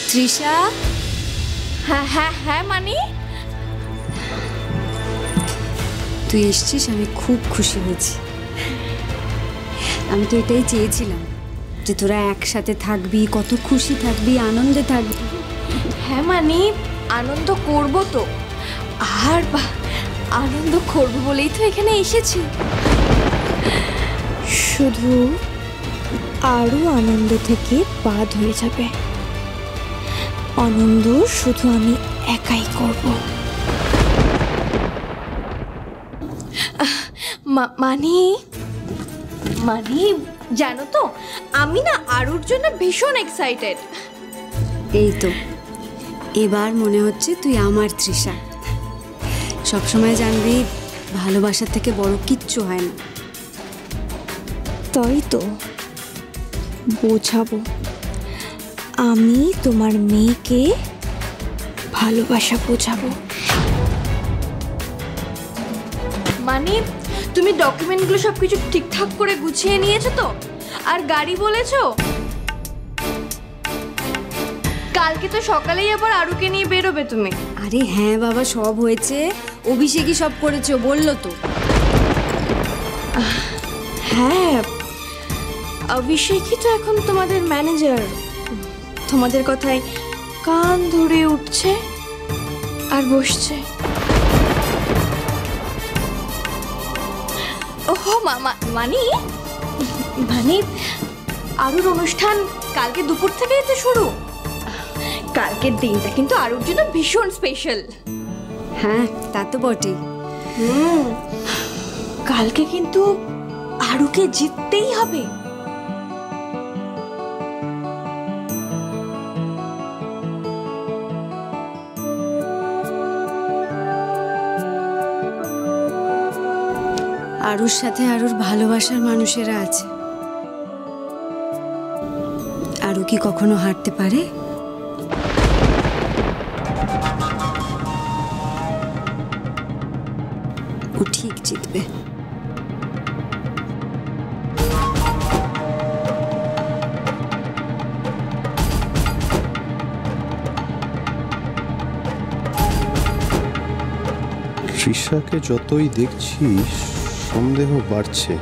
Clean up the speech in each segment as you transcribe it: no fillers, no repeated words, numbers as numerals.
তৃষা। হ্যাঁ হ্যাঁ হ্যাঁ মানি, তুই এসছিস, আমি খুব খুশি হয়েছি। আমি তো এটাই চেয়েছিলাম যে তোরা একসাথে থাকবি, কত খুশি থাকবি, আনন্দে থাকবি। হ্যাঁ মানি, আনন্দ করব তো, আর আনন্দ করবো বলেই তো এখানে এসেছি। শুধু আরও আনন্দ থেকে বাদ হয়ে যাবে, আনন্দ শুধু আমি একাই করব। মানি জানো তো, আমি না আরুর জন্য ভীষণ এক্সাইটেড। এই তো এবার মনে হচ্ছে তুই আমার তৃষা। সবসময় জানবি ভালোবাসার থেকে বড় কিচ্ছু হয় না। তাই তো বোঝাবো, আমি তোমার মেয়েকে ভালোবাসা বোঝাবো। মানে তুমি ডকুমেন্টগুলো সবকিছু ঠিকঠাক করে গুছিয়ে নিয়েছো তো? আর গাড়ি বলেছো? কালকে তো সকালেই আবার আরুকে নিয়ে বেরোবে তুমি। আরে হ্যাঁ বাবা, সব হয়েছে, অভিষেকই সব করেছে, বললো তো। হ্যাঁ, অভিষেকই তো এখন তোমাদের ম্যানেজার, তোমাদের কথায় কান ধরে উঠছে আর বসছে। ওহো মানি আরুর অনুষ্ঠান কালকে দুপুর থেকেই তো শুরু। কালকের দিনটা কিন্তু আরুর জন্য ভীষণ স্পেশাল। হ্যাঁ তা তো বটেই। কালকে কিন্তু আরুকে জিততেই হবে। আরুর সাথে আরুর ভালোবাসার মানুষেরা আছে। আরু কি কখনো হারতে পারে? ও ঠিক জিতবে। তৃষাকে যতই দেখছি সন্দেহ বাড়ছে,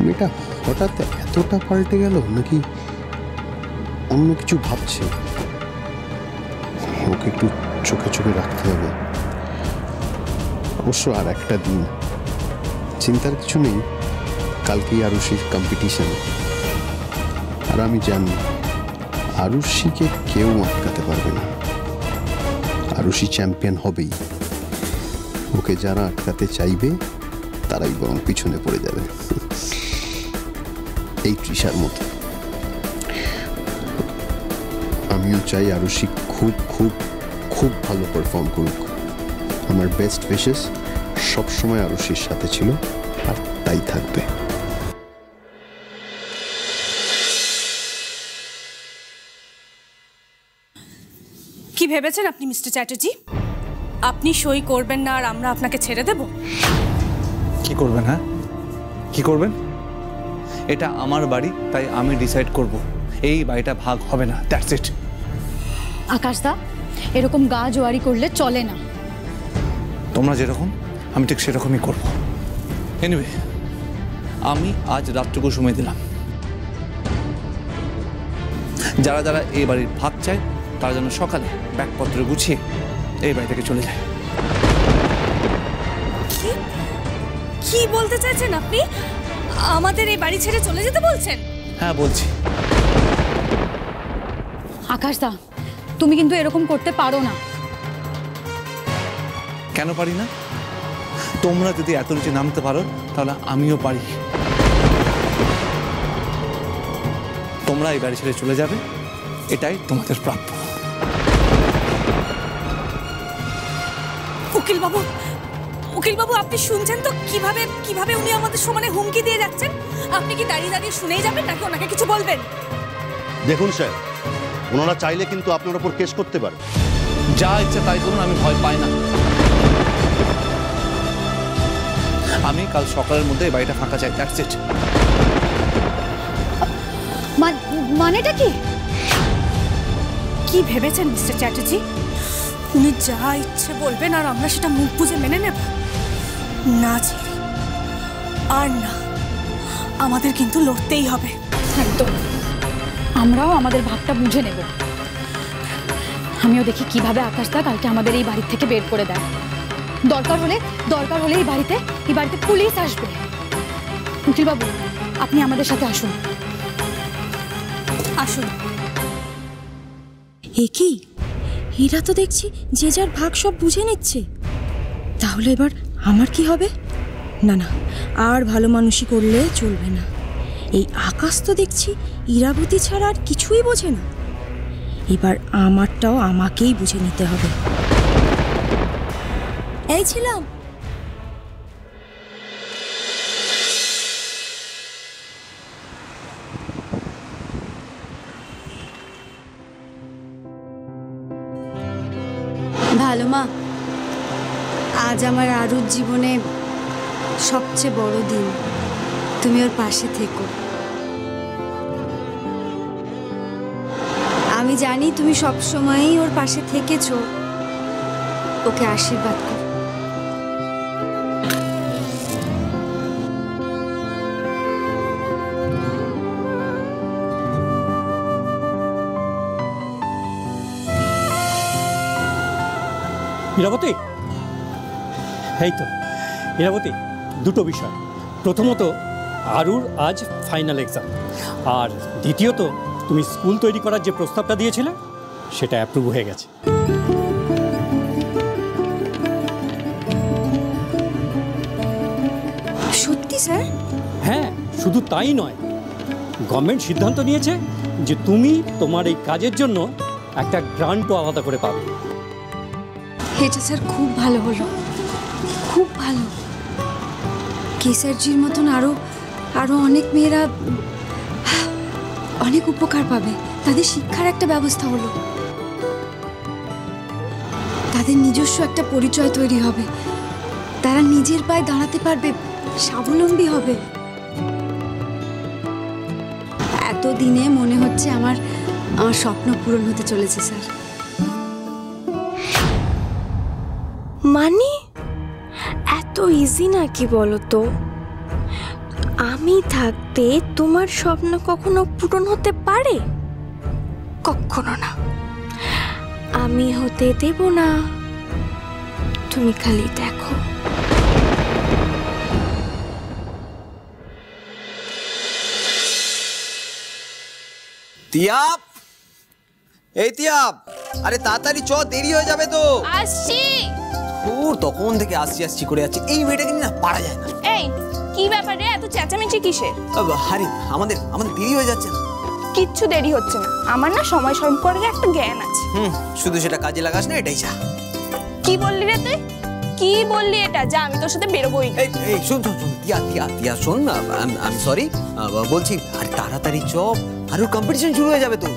মেয়েটা হঠাৎ এতটা পাল্টে গেল নাকি অন্য কিছু ভাবছে। ওকে একটু চোখে চোখে রাখতে হবে। অবশ্য আর একটা দিন, চিন্তার কিছু নেই, কালকেই আরুষির কম্পিটিশন। আর আমি জানি আরুষিকে কেউ আটকাতে পারবে না, আরুষি চ্যাম্পিয়ন হবেই। ওকে যারা আটকাতে চাইবে তারাই বরং পিছনে পড়ে যাবে, এই তৃষার মতো। আমিও চাই আরুষি খুব খুব খুব ভালো পারফর্ম করুক। আমার বেস্ট উইশেস সবসময় আরুষির সাথে ছিল আর তাই থাকবে। কি ভেবেছেন আপনি মিস্টার চ্যাটার্জি? আপনি সই করবেন না আর আমরা আপনাকে ছেড়ে দেব? কি করবেন? হ্যাঁ কি করবেন? এটা আমার বাড়ি, তাই আমি ডিসাইড করব। এই বাড়িটা ভাগ হবে না, দ্যাটস ইট। আকাশদা, এরকম গা জোয়ারি করলে চলে না। তোমরা যেরকম আমি ঠিক সেরকমই করব। এনিওয়ে, আমি আজ রাতটুকু সময় দিলাম। যারা যারা এই বাড়ির ভাগ চায় তারা যেন সকালে ব্যাগপত্র গুছিয়ে এই বাড়ি থেকে চলে যায়। কি বলতে চাইছেন আপনি? আমাদের এই বাড়ি ছেড়ে চলে যেতে বলছেন? হ্যাঁ বলছি। আকাশদা, তুমি কিন্তু এরকম করতে পারো না। কেন পারি না? তোমরা যদি এত নিচে নামতে পারো তাহলে আমিও পারি। তোমরা এই বাড়ি ছেড়ে চলে যাবে, এটাই তোমাদের প্রাপ্য। উকিল বাবু, আপনি শুনছেন তো কিভাবে কিভাবে উনি আমাদের সমানে হুমকি দিয়ে যাচ্ছেন? আপনি কি দাঁড়িয়ে দাঁড়িয়ে শুনেই যাবেন নাকি ওনাকে কিছু বলবেন? দেখুন স্যার, ওনারা চাইলে কিন্তু আপনার উপর কেস করতে পারে। যা ইচ্ছে তাই করুন, আমি ভয় পাই না। আমি কাল সকালের মধ্যে এই বাড়িটা ফাঁকা চাই, দ্যাটস ইট। মানেটা কি? কি ভেবেছেন মিস্টার চ্যাটার্জি? উনি যা ইচ্ছে বলবেন আর আমরা সেটা মুখ বুঝে মেনে নেব? না জি, আর না, আমাদের কিন্তু লড়তেই হবে। একদম, আমরাও আমাদের ভাগটা বুঝে নেব। আমিও দেখি কিভাবে আকাশদা কালকে আমাদের এই বাড়ি থেকে বের করে দেয়। দরকার হলে এই বাড়িতে পুলিশ আসবে। উকিল বাবু, আপনি আমাদের সাথে আসুন। আসুন। এ কি, এরা তো দেখছি যে যার ভাগ সব বুঝে নিচ্ছে। তাহলে এবার আমার কি হবে? না না, আর ভালো মানুষই করলে চলবে না। এই আকাশ তো দেখছি ইরাবতী ছাড়া আর কিছুই বোঝে না। এবার আমারটাও আমাকেই বুঝে নিতে হবে। এই ছিলাম। ভালো মা, আজ আমার আরুর জীবনে সবচেয়ে বড় দিন। তুমি ওর পাশে থেকো। আমি জানি তুমি সবসময়ই ওর পাশে থেকেছো। ওকে আশীর্বাদ করো। ইরাবতী, এই তো ইরাবতী, দুটো বিষয়। প্রথমত, আরুর আজ ফাইনাল এক্সাম, আর দ্বিতীয়ত তুমি স্কুল তৈরি করার যে প্রস্তাবটা দিয়েছিলে সেটা অ্যাপ্রুভ হয়ে গেছে। সত্যি স্যার? হ্যাঁ, শুধু তাই নয়, গভর্নমেন্ট সিদ্ধান্ত নিয়েছে যে তুমি তোমার এই কাজের জন্য একটা গ্রান্টও আলাদা করে পাবে। এটা স্যার খুব ভালো হলো, খুব ভালো। কেসারজির মতন আরো অনেক মেয়েরা অনেক উপকার পাবে। তাদের শিক্ষার একটা ব্যবস্থা হলো, তাদের নিজস্ব একটা পরিচয় তৈরি হবে, তারা নিজের পায়ে দাঁড়াতে পারবে, স্বাবলম্বী হবে। এতদিনে মনে হচ্ছে আমার স্বপ্ন পূরণ হতে চলেছে স্যার। মানে এত ইজি নাকি বলো তো? আমি থাকতে তোমার স্বপ্ন কখনো পূরণ হতে পারে? কখনো না। আমি হতে দেব না। তুমি খালি দেখো। তিয়াপ, এই তিয়াপ, আরে তাড়াতাড়ি চ, দেরি হয়ে যাবে তো। আসছি। তখন থেকে আসছি করে যাচ্ছে। এই মেয়েটাকে না পারা যায় না। এই কি ব্যাপার রে, এত চেঁচামেচি কিসের? আরে আমাদের দেরি হয়ে যাচ্ছে না। কিচ্ছু দেরি হচ্ছে না। আমার না সময় সম্পর্কে একটা জ্ঞান আছে। শুধু সেটা কাজে লাগাস না, এটাই যা। কি বললি রে তুই? কি বললি এটা? যা, আমি তোর সাথে বেরোবোই না। এই শোন, তিয়া শোন না, আমি সরি বলছি। আর তাড়াতাড়ি চ, আরো কম্পিটিশন শুরু হয়ে যাবে তো।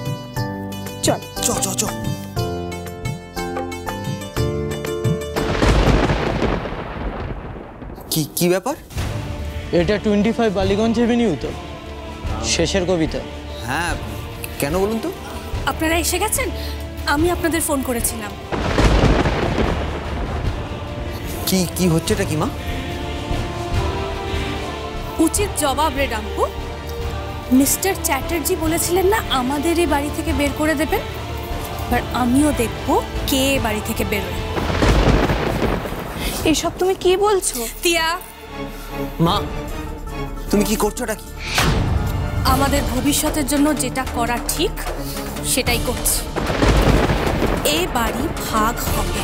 চল চ চ চ। কি ব্যাপার? এটা 25 বালিগঞ্জ এভিনিউ তো, শেষের কবিতা। হ্যাঁ, কেন বলুন তো? আপনারা এসে গেছেন? আমি আপনাদের ফোন করেছিলাম। কি হচ্ছেটা কি মা? উচিত জবাব রে ডাম্পু। মিস্টার চ্যাটার্জি বলেছিলেন না আমাদের এই বাড়ি থেকে বের করে দেবেন? আর আমিও দেখব কে বাড়ি থেকে বেরোয়। এসব তুমি কি বলছো? তিয়া, মা তুমি কি করছোটা কি? আমাদের ভবিষ্যতের জন্য যেটা করা ঠিক সেটাই করছি। এ বাড়ি ভাগ হবে,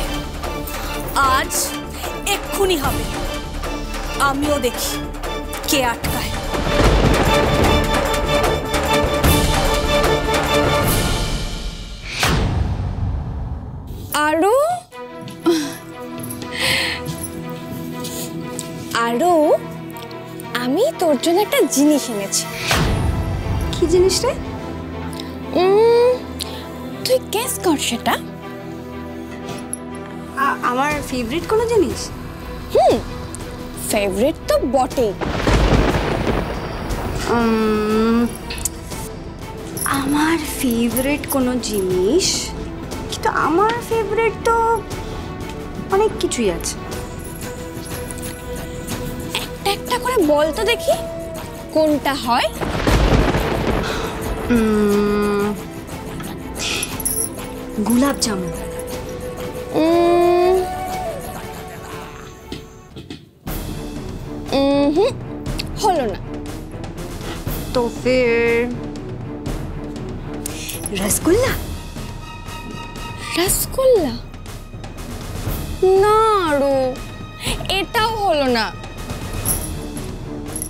আজ এক্ষুনি হবে। আমিও দেখি কে আটকায়। আরো আমি তোর জন্য একটা জিনিস এনেছি। কি জিনিসটা? তুই গেস কর সেটা। আমার ফেভারিট কোনো জিনিস? ফেভারিট তো বটেই। আমার ফেভারিট কোনো জিনিস কিন্তু আমার ফেভারিট তো অনেক কিছুই আছে। একটা একটা করে বল তো দেখি কোনটা হয়। গোলাপ জামুন। হলো না। তো ফির রসগোল্লা। রসগোল্লা না আরু, এটাও হলো না।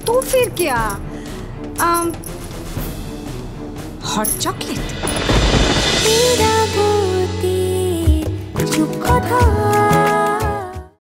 তো ফির क्या? Hot chocolate. চুপ কথা